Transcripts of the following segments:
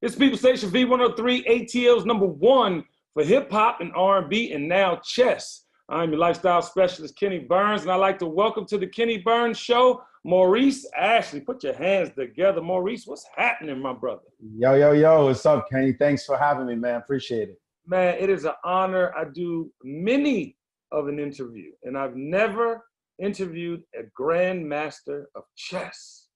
It's People Station V103, ATL's #1 for hip hop and R&B, and now chess. I'm your lifestyle specialist, Kenny Burns, and I'd like to welcome to the Kenny Burns Show, Maurice Ashley. Put your hands together. Maurice, what's happening, my brother? Yo. What's up, Kenny? Thanks for having me, man. Appreciate it. Man, it is an honor. I do many of an interview, and I've never interviewed a grandmaster of chess.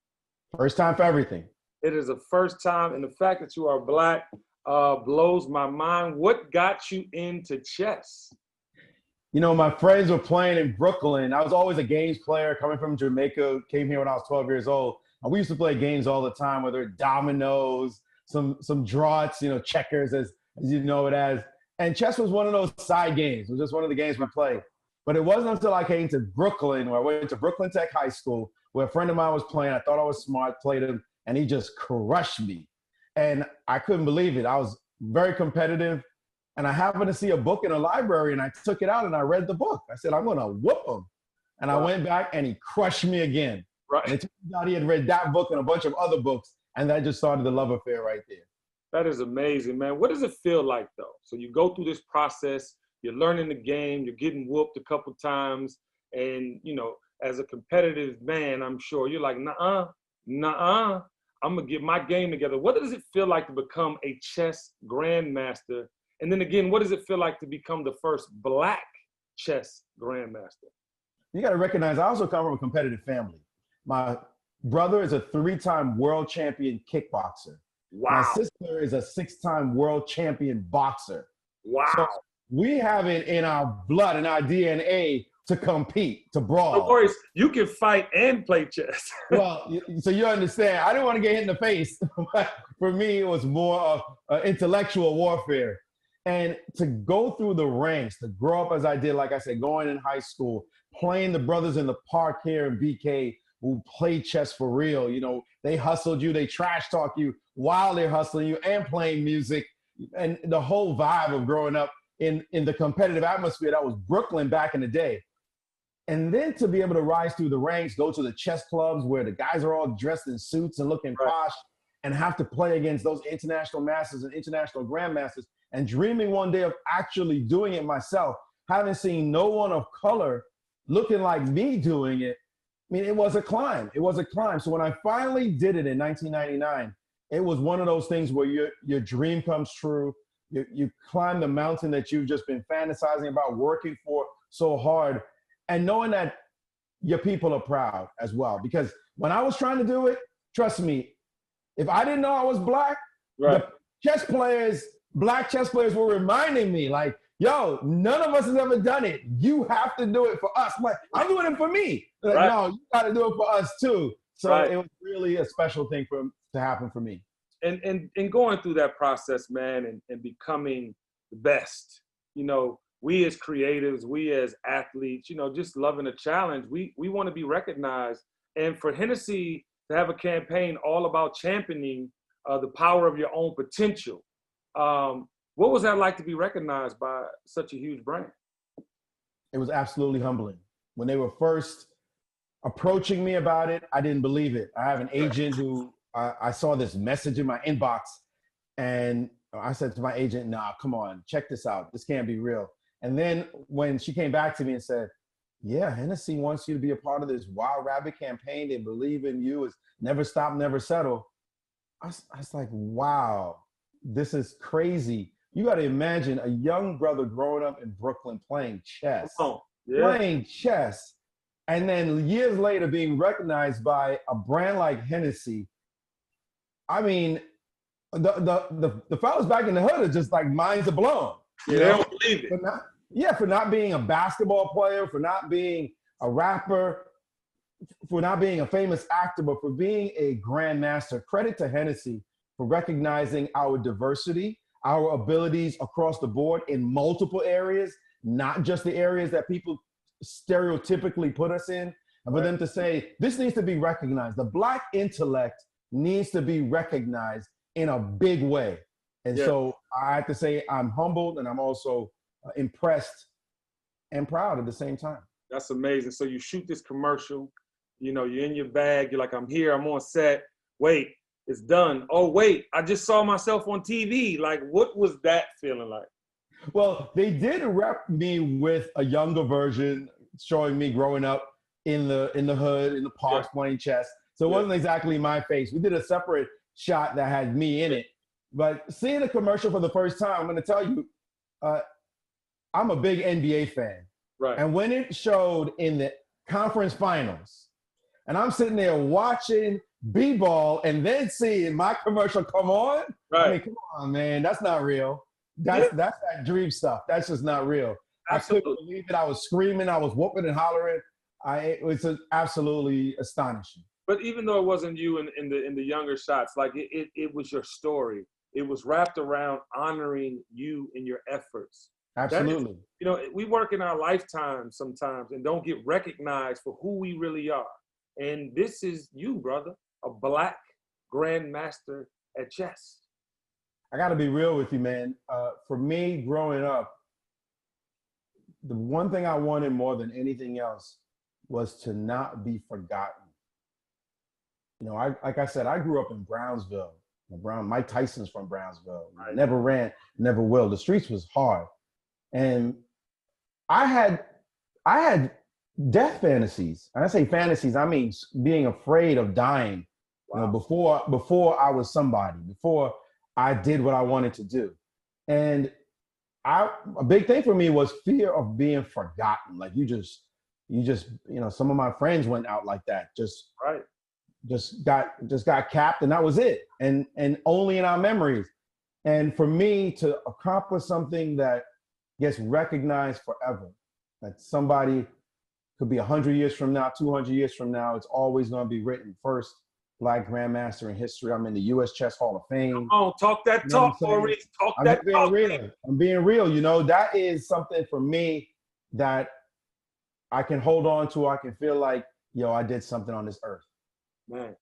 First time for everything. It is a first time, and the fact that you are Black blows my mind. What got you into chess? You know, my friends were playing in Brooklyn. I was always a games player coming from Jamaica, came here when I was 12 years old. And we used to play games all the time, whether it's dominoes, some draughts, you know, checkers, as you know it as. And chess was one of those side games. It was just one of the games we played. But it wasn't until I came to Brooklyn, where I went to Brooklyn Tech High School, where a friend of mine was playing. I thought I was smart, played him, and he just crushed me. And I couldn't believe it. I was very competitive. And I happened to see a book in a library, and I took it out and I read the book. I said, I'm going to whoop him. And I went back and he crushed me again. Right. And it turns out he had read that book and a bunch of other books. And that just started the love affair right there. That is amazing, man. What does it feel like, though? So you go through this process, you're learning the game, you're getting whooped a couple times. And, you know, as a competitive man, I'm sure you're like, nuh-uh, I'm going to get my game together. What does it feel like to become a chess grandmaster? And then again, what does it feel like to become the first Black chess grandmaster? You got to recognize, I also come from a competitive family. My brother is a 3-time world champion kickboxer. Wow. My sister is a 6-time world champion boxer. Wow. So we have it in our blood, in our DNA, to compete, to brawl. So, Maurice, you can fight and play chess. Well, so you understand, I didn't want to get hit in the face. For me, it was more of intellectual warfare. And to go through the ranks, to grow up as I did, like I said, going in high school, playing the brothers in the park here in BK who played chess for real. You know, they hustled you, they trash talk you while they're hustling you and playing music. And the whole vibe of growing up in the competitive atmosphere that was Brooklyn back in the day. And then to be able to rise through the ranks, go to the chess clubs where the guys are all dressed in suits and looking posh, and have to play against those international masters and international grandmasters, and dreaming one day of actually doing it myself, having seen no one of color looking like me doing it. I mean, it was a climb. It was a climb. So when I finally did it in 1999, it was one of those things where your dream comes true. You climb the mountain that you've just been fantasizing about, working for so hard, and knowing that your people are proud as well. Because when I was trying to do it, trust me, if I didn't know I was Black, the Black chess players were reminding me, like, yo, none of us has ever done it. You have to do it for us. I'm like, I'm doing it for me. Like, no, you got to do it for us too. So it was really a special thing to happen for me. And going through that process, man, and becoming the best, you know, we as creatives, we as athletes, you know, just loving a challenge, we want to be recognized. And for Hennessy to have a campaign all about championing the power of your own potential, what was that like to be recognized by such a huge brand? It was absolutely humbling. When they were first approaching me about it, I didn't believe it. I have an agent who I saw this message in my inbox, and I said to my agent, nah, come on, check this out. This can't be real. And then when she came back to me and said, yeah, Hennessy wants you to be a part of this Wild Rabbit campaign. They believe in you. It's never stop, never settle. I was like, wow, this is crazy. You got to imagine a young brother growing up in Brooklyn playing chess, playing chess, and then years later being recognized by a brand like Hennessy. I mean, the fellas back in the hood are just like minds are blown. Yeah, they don't believe it. For not being a basketball player, for not being a rapper, for not being a famous actor, but for being a grandmaster. Credit to Hennessy for recognizing our diversity, our abilities across the board in multiple areas, not just the areas that people stereotypically put us in, and for them to say, this needs to be recognized. The Black intellect needs to be recognized in a big way. And so I have to say I'm humbled, and I'm also impressed and proud at the same time. That's amazing. So you shoot this commercial, you know, you're in your bag, you're like, I'm here, I'm on set. Wait, it's done. Oh, wait, I just saw myself on TV. Like, what was that feeling like? Well, they did rep me with a younger version, showing me growing up in the hood, in the parks, playing chess. So it wasn't exactly my face. We did a separate shot that had me in it. But seeing the commercial for the first time, I'm going to tell you, I'm a big NBA fan. Right. And when it showed in the conference finals, and I'm sitting there watching B-ball and then seeing my commercial come on, right. I mean, come on, man, that's not real. That's that dream stuff. That's just not real. Absolutely. I couldn't believe it. I was screaming. I was whooping and hollering. It was absolutely astonishing. But even though it wasn't you in the younger shots, like it was your story. It was wrapped around honoring you and your efforts. Absolutely. Is, you know, we work in our lifetime sometimes and don't get recognized for who we really are. And this is you, brother, a Black grandmaster at chess. I got to be real with you, man. For me, growing up, the one thing I wanted more than anything else was to not be forgotten. You know, like I said, I grew up in Brownsville. Mike Tyson's from Brownsville. I never ran, never will. The streets was hard. And I had death fantasies. And I say fantasies, I mean being afraid of dying. Wow. You know, before I was somebody, before I did what I wanted to do. And a big thing for me was fear of being forgotten. Like you just, you know, some of my friends went out like that, just got capped, and that was it. And only in our memories. And for me to accomplish something that gets recognized forever, that somebody could be 100 years from now, 200 years from now, it's always going to be written first Black grandmaster in history. I'm in the U.S. Chess Hall of Fame. Come on, talk that talk, Maurice. Talk that talk. I'm being real. You know, that is something for me that I can hold on to. I can feel like, yo, I did something on this earth. Man,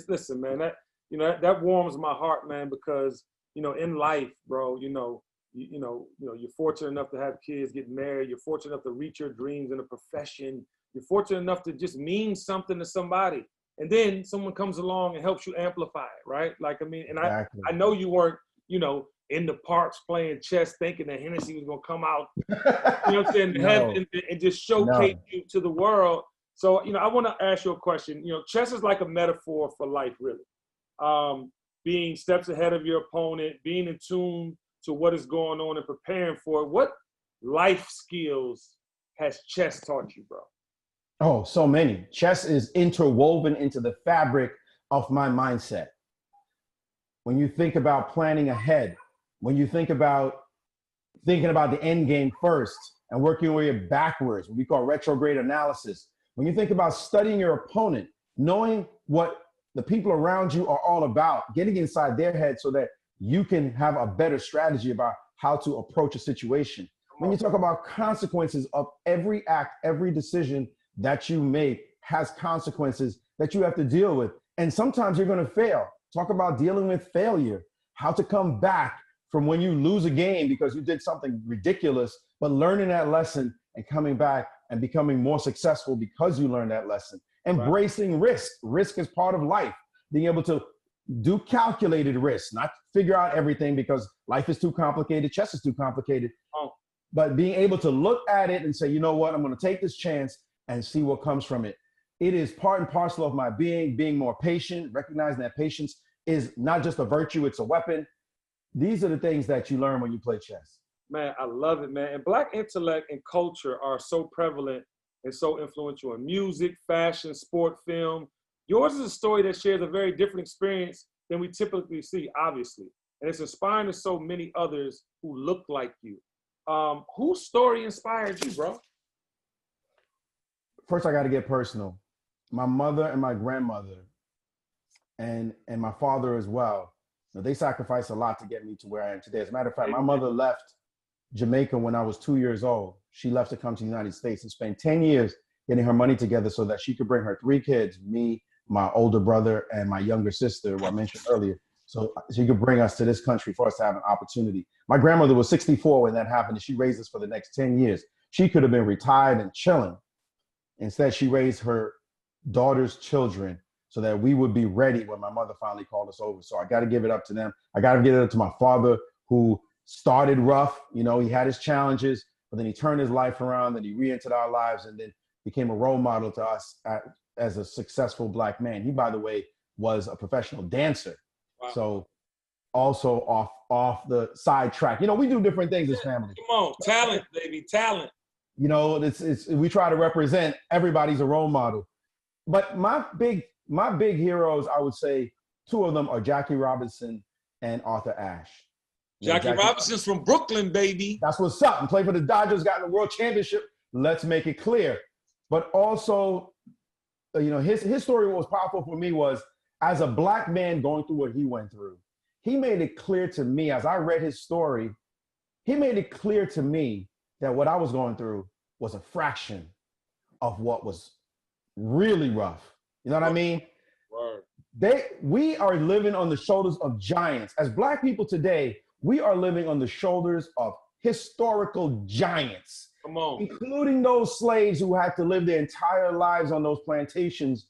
listen, man. That warms my heart, man, because you know, in life, bro, you're fortunate enough to have kids, get married. You're fortunate enough to reach your dreams in a profession. You're fortunate enough to just mean something to somebody. And then someone comes along and helps you amplify it, right? Like, I mean, and exactly. I know you weren't, in the parks playing chess thinking that Hennessy was going to come out, you know what I'm saying, No. and just showcase you to the world. So, I want to ask you a question. Chess is like a metaphor for life, really. Being steps ahead of your opponent, being in tune to what is going on and preparing for it. What life skills has chess taught you, bro? Oh, so many. Chess is interwoven into the fabric of my mindset. When you think about planning ahead, when you think about thinking about the end game first and working your way backwards, what we call retrograde analysis. When you think about studying your opponent, knowing what the people around you are all about, getting inside their head so that you can have a better strategy about how to approach a situation. When you talk about consequences of every act, every decision that you make has consequences that you have to deal with. And sometimes you're going to fail. Talk about dealing with failure, how to come back from when you lose a game because you did something ridiculous, but learning that lesson and coming back and becoming more successful because you learned that lesson. Embracing risk. Risk is part of life. Being able to do calculated risk, not figure out everything because life is too complicated, chess is too complicated. But being able to look at it and say, you know what, I'm going to take this chance and see what comes from it. It is part and parcel of my being more patient, recognizing that patience is not just a virtue, it's a weapon. These are the things that you learn when you play chess. Man, I love it, man. And Black intellect and culture are so prevalent and so influential in music, fashion, sport, film. Yours is a story that shares a very different experience than we typically see, obviously. And it's inspiring to so many others who look like you. Whose story inspired you, bro? First, I got to get personal. My mother and my grandmother and my father as well, they sacrificed a lot to get me to where I am today. As a matter of fact, my mother left Jamaica when I was 2 years old. She left to come to the United States and spent 10 years getting her money together so that she could bring her 3 kids, me, my older brother, and my younger sister, who I mentioned earlier, so she could bring us to this country for us to have an opportunity. My grandmother was 64 when that happened, and she raised us for the next 10 years. She could have been retired and chilling. Instead, she raised her daughter's children so that we would be ready when my mother finally called us over. So I got to give it up to them. I got to give it up to my father, who started rough. You know, he had his challenges, but then he turned his life around, and he re-entered our lives, and then became a role model to us as a successful Black man. He, by the way, was a professional dancer. Wow. So also off the side track. You know, we do different things as family. Come on, talent, baby, talent. You know, we try to represent everybody's a role model. But my big heroes, I would say, two of them are Jackie Robinson and Arthur Ashe. Jackie Robinson's from Brooklyn, baby. That's what's up. And played for the Dodgers, got in the World Championship. Let's make it clear. But also, you know, his story, what was powerful for me was, as a Black man going through what he went through, he made it clear to me, as I read his story, he made it clear to me that what I was going through was a fraction of what was really rough. You know what I mean? Word. We are living on the shoulders of giants. As Black people today, we are living on the shoulders of historical giants. Come on. Including those slaves who had to live their entire lives on those plantations,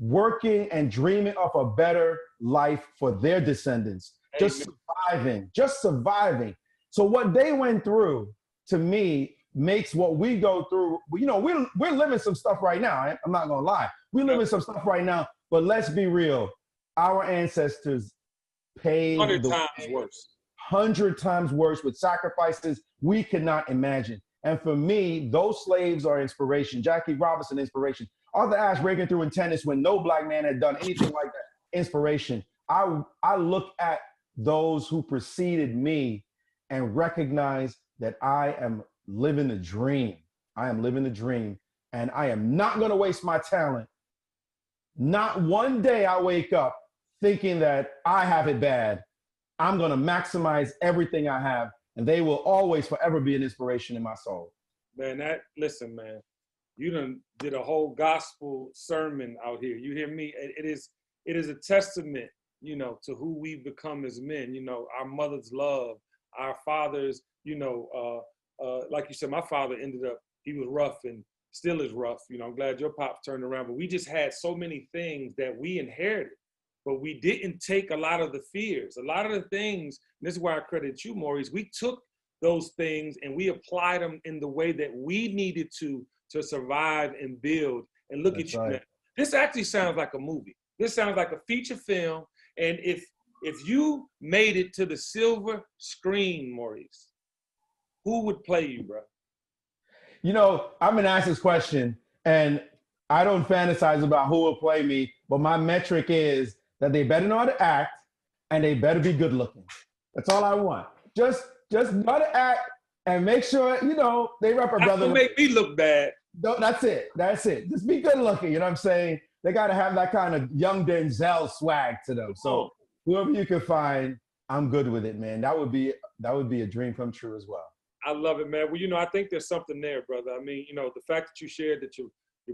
working and dreaming of a better life for their descendants. Amen. Just surviving. So what they went through, to me, makes what we go through. You know, we're living some stuff right now. I'm not gonna lie. We're living some stuff right now, but let's be real. Our ancestors paid 100 times worse. 100 times worse with sacrifices we could not imagine. And for me, those slaves are inspiration. Jackie Robinson, inspiration. Arthur Ashe breaking through in tennis when no Black man had done anything like that, inspiration. I look at those who preceded me and recognize that I am living the dream. I am living the dream, and I am not going to waste my talent. Not one day I wake up thinking that I have it bad. I'm going to maximize everything I have, and they will always forever be an inspiration in my soul. Man, listen, man, you done did a whole gospel sermon out here. You hear me? It is a testament, you know, to who we've become as men. You know, our mother's love, our fathers, you know, like you said, my father he was rough and still is rough. You know, I'm glad your pop turned around, but we just had so many things that we inherited, but we didn't take a lot of the fears. A lot of the things, and this is why I credit you, Maurice, we took those things and we applied them in the way that we needed to survive and build. And look at you, man. This actually sounds like a movie. This sounds like a feature film. And if you made it to the silver screen, Maurice, who would play you, bro? You know, I've been asked this question, and I don't fantasize about who will play me, but my metric is that they better know how to act, and they better be good looking. That's all I want. Just know how to act and make sure, you know, they rep our brother. Don't make me look bad. That's it. Just be good looking. You know what I'm saying? They got to have that kind of young Denzel swag to them. So whoever you can find, I'm good with it, man. That would be a dream come true as well. I love it, man. Well, you know, I think there's something there, brother. I mean, you know, the fact that you shared that your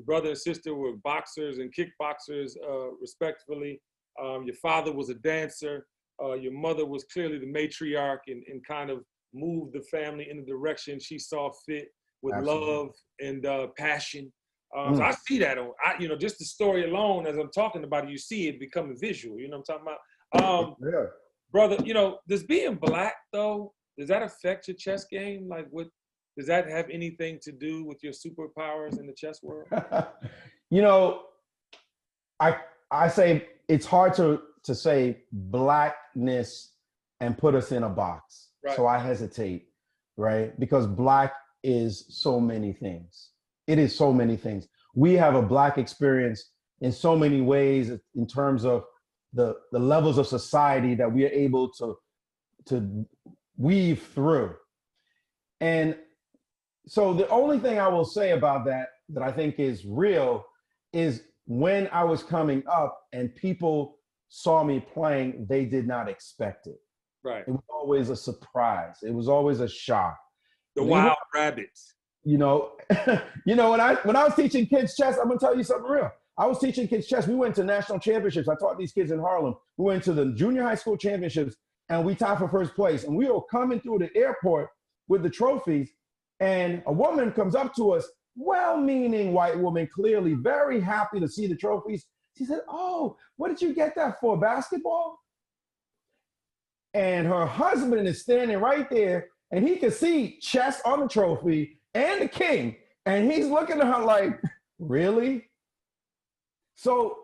brother and sister were boxers and kickboxers, respectively. Your father was a dancer. Your mother was clearly the matriarch and kind of moved the family in the direction she saw fit with love and passion. So I see that you know, just the story alone, as I'm talking about it, you see it becoming visual. You know what I'm talking about? Brother, you know, does being Black, though, does that affect your chess game? Like, does that have anything to do with your superpowers in the chess world? You know, I say it's hard to say Blackness and put us in a box. Right. So I hesitate, right? Because Black is so many things. It is so many things. We have a Black experience in so many ways in terms of the levels of society that we are able to weave through. And so the only thing I will say about that I think is real is when I was coming up and people saw me playing, they did not expect it. Right. It was always a surprise. It was always a shock. The wild rabbits. You know, when I was teaching kids chess, I'm gonna tell you something real. I was teaching kids chess. We went to national championships. I taught these kids in Harlem. We went to the junior high school championships and we tied for first place. And we were coming through the airport with the trophies, and a woman comes up to us, well-meaning white woman, clearly very happy to see the trophies. She said, oh, what did you get that for, basketball? And her husband is standing right there, and he can see chess on the trophy and the king. And he's looking at her like, really? So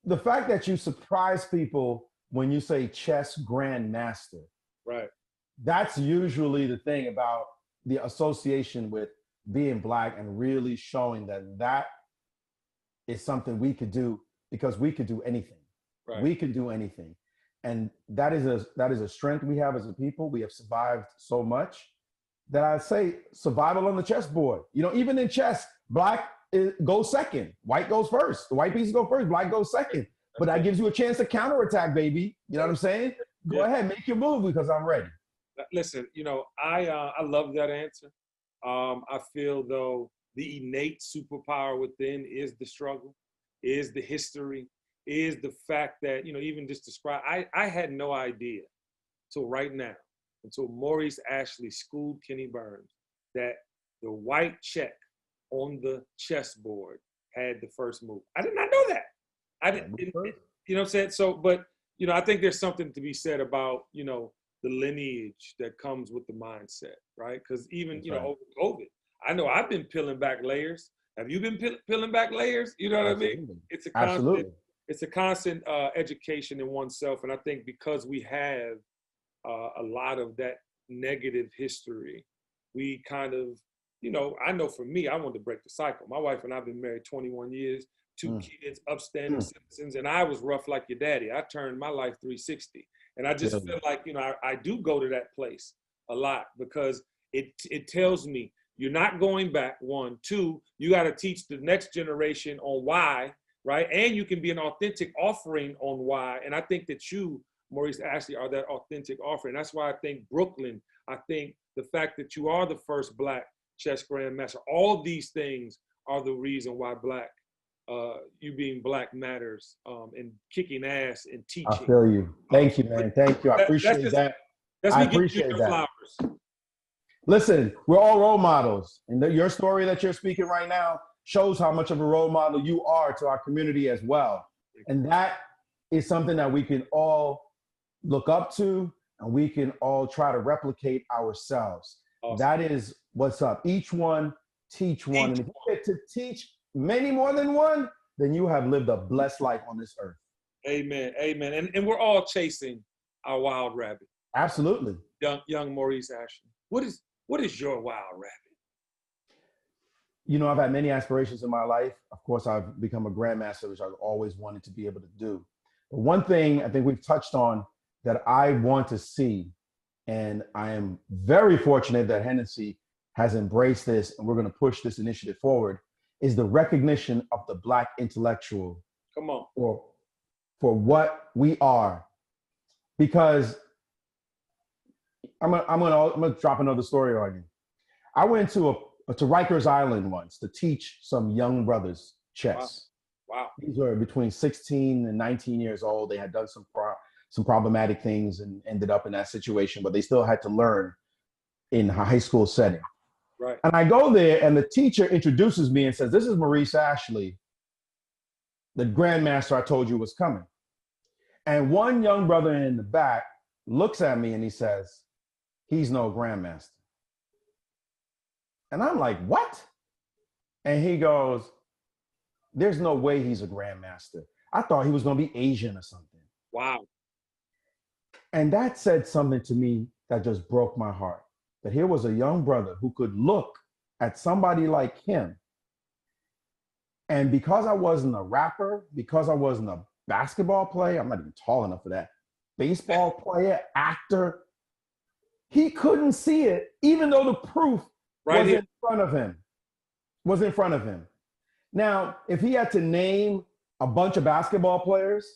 the fact that you surprise people when you say chess grandmaster, right? That's usually the thing about the association with being Black and really showing that that is something we could do, because we could do anything. Right. We can do anything. And that is a strength we have as a people. We have survived so much that I say survival on the chessboard. You know, even in chess, Black goes second, white goes first. The white pieces go first, Black goes second. But that gives you a chance to counterattack, baby. You know what I'm saying? Go ahead, make your move because I'm ready. Listen, you know, I love that answer. I feel though the innate superpower within is the struggle, is the history, is the fact that, you know, even just describe, I had no idea till right now, until Maurice Ashley schooled Kenny Burns, that the white check on the chessboard had the first move. I did not know that. I didn't, you know what I'm saying? So, but, you know, I think there's something to be said about, you know, the lineage that comes with the mindset, right? Because even, you know, over COVID, I know I've been peeling back layers. Have you been peeling back layers? You know what I mean? It's a constant, it's a constant education in oneself. And I think because we have a lot of that negative history, we kind of, you know, I know for me, I wanted to break the cycle. My wife and I have been married 21 years, 2 kids, upstanding citizens, and I was rough like your daddy. I turned my life 360. And I just feel like, you know, I do go to that place a lot because it tells me you're not going back, 1. 2, you got to teach the next generation on why, right? And you can be an authentic offering on why. And I think that you, Maurice Ashley, are that authentic offering. That's why I think Brooklyn, I think the fact that you are the first Black chess grandmaster, all these things are the reason why you being Black matters, and kicking ass and teaching. I feel you. Thank you, man. Thank you. I appreciate that. I appreciate that. Flowers. Listen, we're all role models. And your story that you're speaking right now shows how much of a role model you are to our community as well. And that is something that we can all look up to and we can all try to replicate ourselves. Awesome. That is what's up. Each one, teach one. And if you get to teach many more than one, then you have lived a blessed life on this earth. Amen. Amen. And we're all chasing our wild rabbit. Absolutely. Young Maurice Ashley. What is your wild rabbit? You know, I've had many aspirations in my life. Of course, I've become a grandmaster, which I've always wanted to be able to do. But one thing I think we've touched on that I want to see, and I am very fortunate that Hennessy has embraced this and we're going to push this initiative forward, is the recognition of the Black intellectual. Come on. For what we are. Because I'm gonna drop another story on you. I went to Rikers Island once to teach some young brothers chess. Wow. These were between 16 and 19 years old. They had done some problematic things and ended up in that situation, but they still had to learn in a high school setting. Right. And I go there and the teacher introduces me and says, this is Maurice Ashley, the grandmaster I told you was coming. And one young brother in the back looks at me and he says, he's no grandmaster. And I'm like, what? And he goes, there's no way he's a grandmaster. I thought he was going to be Asian or something. Wow. And that said something to me that just broke my heart. That here was a young brother who could look at somebody like him. And because I wasn't a rapper, because I wasn't a basketball player, I'm not even tall enough for that, baseball player, actor, he couldn't see it, even though the proof was in front of him. Now, if he had to name a bunch of basketball players,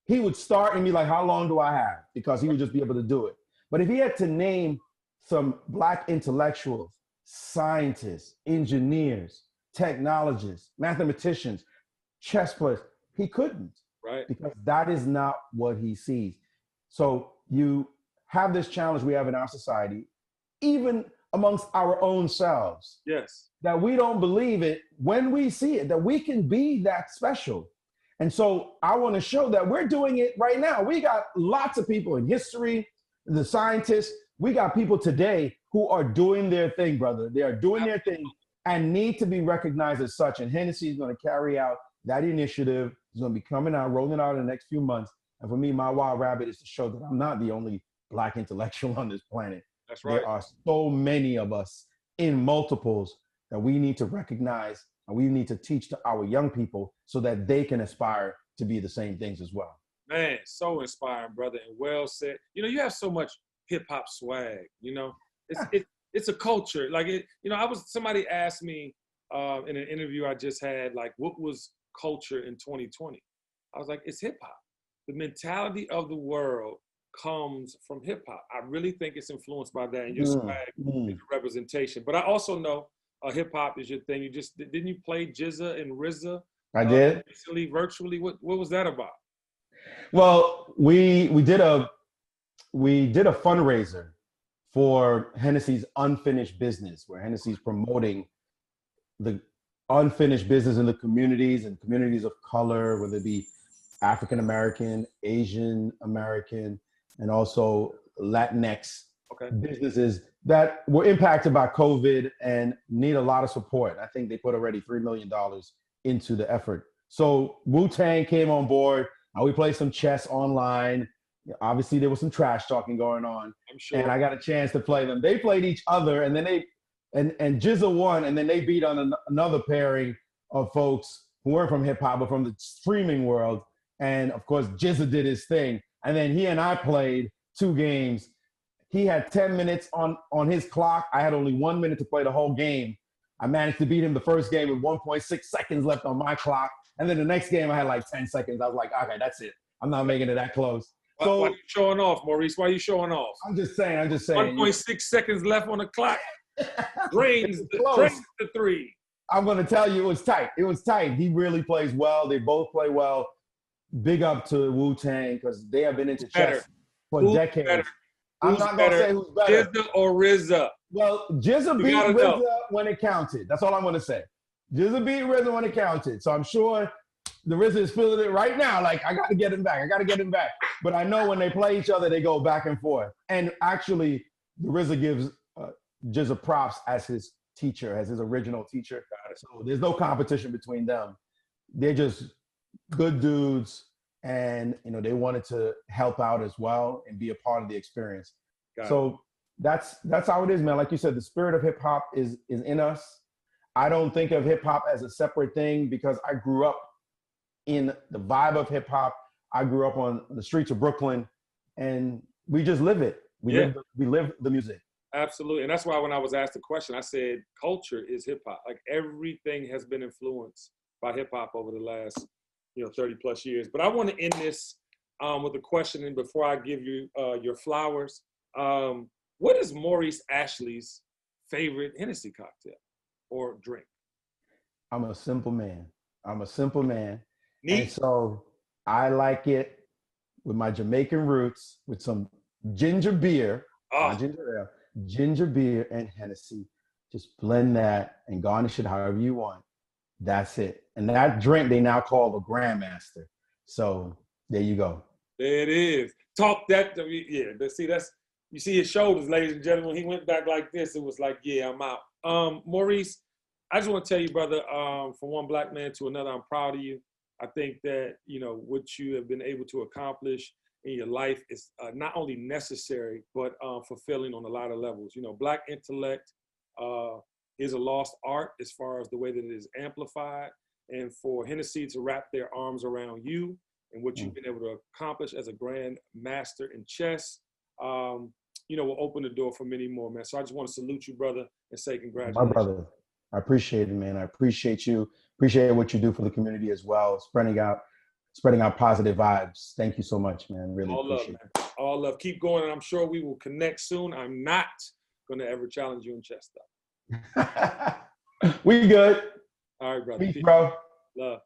he would start and be like, how long do I have? Because he would just be able to do it. But if he had to name some Black intellectuals, scientists, engineers, technologists, mathematicians, chess players, he couldn't. Right. Because that is not what he sees. So you have this challenge we have in our society, even amongst our own selves. Yes. That we don't believe it when we see it, that we can be that special. And so I want to show that we're doing it right now. We got lots of people in history, the scientists. We got people today who are doing their thing, brother. They are doing their thing and need to be recognized as such. And Hennessy is going to carry out that initiative. It's going to be coming out, rolling out in the next few months. And for me, my wild rabbit is to show that I'm not the only Black intellectual on this planet. That's right. There are so many of us in multiples that we need to recognize, and we need to teach to our young people so that they can aspire to be the same things as well. Man, so inspiring, brother, and well said. You know, you have so much hip hop swag. You know, it's a culture. Like somebody asked me in an interview I just had, like, what was culture in 2020? I was like, it's hip hop. The mentality of the world comes from hip hop. I really think it's influenced by that, and your swag is representation. But I also know hip hop is your thing. Didn't you play Jizza and RZA? I did recently, virtually. What was that about? Well, we did a fundraiser for Hennessy's Unfinished Business, where Hennessy's promoting the unfinished business in the communities and communities of color, whether it be African American, Asian American, and also Latinx businesses that were impacted by COVID and need a lot of support. I think they put already $3 million into the effort. So Wu-Tang came on board, and we played some chess online. Obviously, there was some trash talking going on. I'm sure. And I got a chance to play them. They played each other, and then and Jizza won, and then they beat on another pairing of folks who weren't from hip hop, but from the streaming world. And of course, Jizza did his thing. And then he and I played 2 games. He had 10 minutes on his clock. I had only 1 minute to play the whole game. I managed to beat him the first game with 1.6 seconds left on my clock. And then the next game, I had like 10 seconds. I was like, okay, that's it. I'm not making it that close. So, why are you showing off, Maurice? Why are you showing off? I'm just saying. 1.6 seconds left on the clock. Drains the 3. I'm going to tell you, it was tight. It was tight. He really plays well. They both play well. Big up to Wu-Tang, because they have been into chess for decades. Better? I'm not going to say who's better. Jizza or RZA? Well, Jizza beat RZA when it counted. That's all I'm going to say. Jizza beat RZA when it counted. So I'm sure the RZA is feeling it right now. Like, I got to get him back. But I know when they play each other, they go back and forth. And actually, the RZA gives Jizza props as his teacher, as his original teacher. So there's no competition between them. They're just good dudes, and they wanted to help out as well and be a part of the experience. So that's how it is, man. Like you said, the spirit of hip hop is in us. I don't think of hip hop as a separate thing because I grew up in the vibe of hip hop. I grew up on the streets of Brooklyn, and we just live it. We live the music. Absolutely. And that's why when I was asked the question, I said culture is hip hop. Like, everything has been influenced by hip hop over the last 30 plus years. But I want to end this with a question. And before I give you your flowers, what is Maurice Ashley's favorite Hennessy cocktail or drink? I'm a simple man. Neat. And so I like it with my Jamaican roots with some ginger beer, not ginger ale, ginger beer and Hennessy. Just blend that and garnish it however you want. That's it. And that drink they now call the Grandmaster. So there you go. There it is. Talk that. Yeah. You see his shoulders, ladies and gentlemen. He went back like this. It was like, yeah, I'm out. Maurice, I just want to tell you, brother, from one Black man to another, I'm proud of you. I think that, what you have been able to accomplish in your life is not only necessary, but fulfilling on a lot of levels. Black intellect is a lost art as far as the way that it is amplified. And for Hennessy to wrap their arms around you and what you've been able to accomplish as a grand master in chess, will open the door for many more, man. So I just want to salute you, brother, and say congratulations. My brother, I appreciate it, man. I appreciate you. Appreciate what you do for the community as well, spreading out positive vibes. Thank you so much, man. Really appreciate it. Man. All love. Keep going, and I'm sure we will connect soon. I'm not going to ever challenge you in chess, though. We good. All right, brother. Peace, bro. Love.